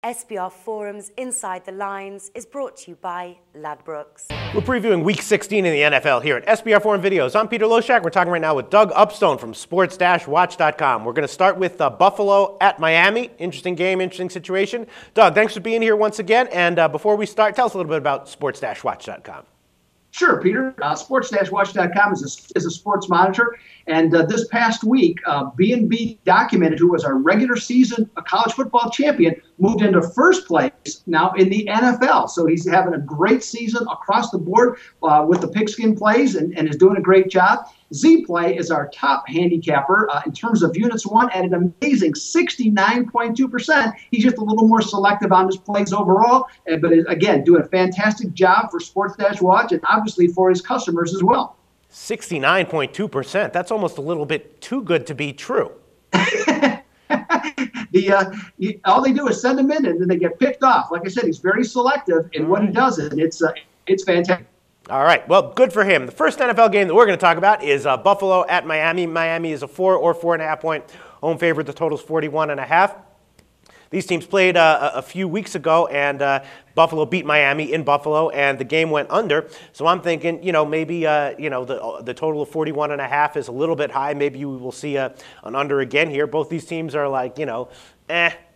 SBRForum's Inside the Lines is brought to you by Ladbrokes. We're previewing Week 16 in the NFL here at SBRForum Videos. I'm Peter Loshak. We're talking right now with Doug Upstone from sports-watch.com. We're going to start with Buffalo at Miami. Interesting game, interesting situation. Doug, thanks for being here once again. And before we start, tell us a little bit about sports-watch.com. Sure, Peter. Sports-watch.com is a sports monitor. And this past week, B&B Documented, who was our regular season college football champion, moved into first place now in the NFL. So he's having a great season across the board with the pigskin plays and is doing a great job. Z-Play is our top handicapper in terms of units won at an amazing 69.2%. He's just a little more selective on his plays overall, but is, again, doing a fantastic job for Sports-Watch and obviously for his customers as well. 69.2%. That's almost a little bit too good to be true. All they do is send him in, and then they get picked off. Like I said, he's very selective in what he does, and it's fantastic. All right, well, good for him. The first NFL game that we're going to talk about is Buffalo at Miami. Miami is a 4 or 4.5 point home favorite. The total's 41.5. These teams played a few weeks ago, and Buffalo beat Miami in Buffalo, and the game went under. So I'm thinking, maybe the total of 41.5 is a little bit high. Maybe we will see an under again here. Both these teams are like,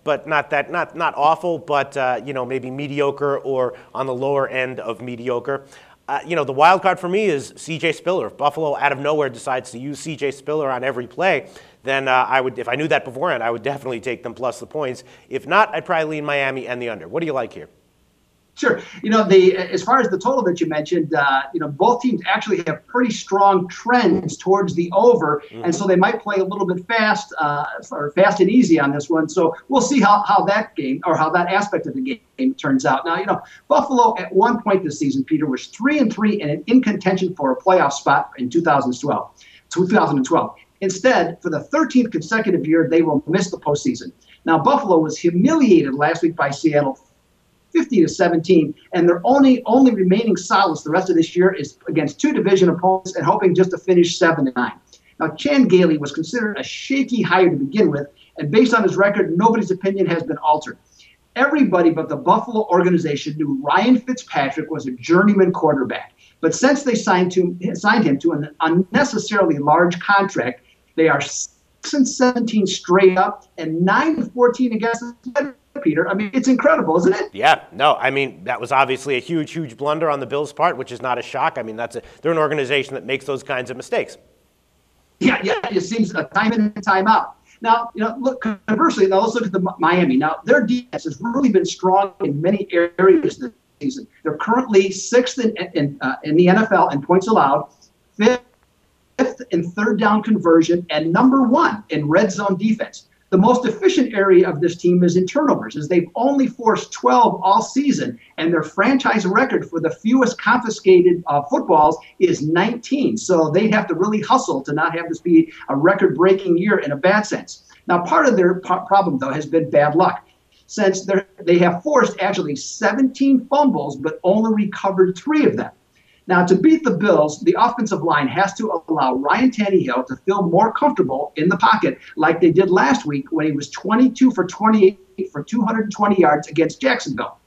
but not awful, but maybe mediocre or on the lower end of mediocre. The wild card for me is C.J. Spiller. If Buffalo out of nowhere decides to use C.J. Spiller on every play, then if I knew that beforehand, I would definitely take them plus the points. If not, I'd probably lean Miami and the under. What do you like here? Sure. As far as the total that you mentioned, both teams actually have pretty strong trends towards the over, and so they might play a little bit fast and easy on this one. So we'll see how that game or how that aspect of the game turns out. Now, Buffalo at one point this season, Peter, was 3-3 and in contention for a playoff spot in 2012. Instead, for the 13th consecutive year, they will miss the postseason. Now, Buffalo was humiliated last week by Seattle, 50-17, and their only remaining solace the rest of this year is against two division opponents and hoping just to finish 7-9. Now, Chan Gailey was considered a shaky hire to begin with, and based on his record, nobody's opinion has been altered. Everybody but the Buffalo organization knew Ryan Fitzpatrick was a journeyman quarterback, but since they signed him to an unnecessarily large contract, they are 6-17 straight up and 9-14 against the spread. Peter, I mean, it's incredible, isn't it? Yeah, no, I mean, that was obviously a huge blunder on the Bills' part, which is not a shock. I mean, they're an organization that makes those kinds of mistakes. Yeah, it seems time in and time out. Now, look, conversely, now let's look at the Miami. Now, their defense has really been strong in many areas this season. They're currently 6th in the NFL in points allowed, 5th in third down conversion, and number 1 in red zone defense. The most efficient area of this team is in turnovers, as they've only forced 12 all season, and their franchise record for the fewest confiscated footballs is 19. So they have to really hustle to not have this be a record-breaking year in a bad sense. Now, part of their problem, though, has been bad luck, since they have forced actually 17 fumbles, but only recovered 3 of them. Now, to beat the Bills, the offensive line has to allow Ryan Tannehill to feel more comfortable in the pocket like they did last week when he was 22 for 28 for 220 yards against Jacksonville.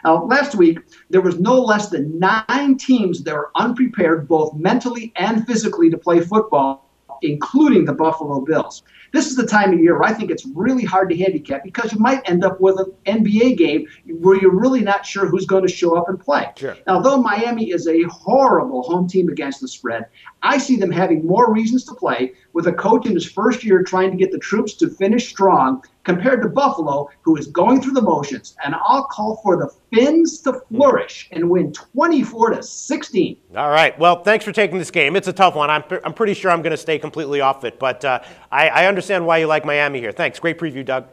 Now, last week, there was no less than 9 teams that were unprepared both mentally and physically to play football, including the Buffalo Bills. This is the time of year where I think it's really hard to handicap because you might end up with an NBA game where you're really not sure who's going to show up and play. Sure. Now, though Miami is a horrible home team against the spread, I see them having more reasons to play with a coach in his first year trying to get the troops to finish strong compared to Buffalo, who is going through the motions. And I'll call for the Fins to flourish and win 24-16. All right. Well, thanks for taking this game. It's a tough one. I'm pretty sure I'm going to stay completely off it, but I understand why you like Miami here. Thanks. Great preview, Doug.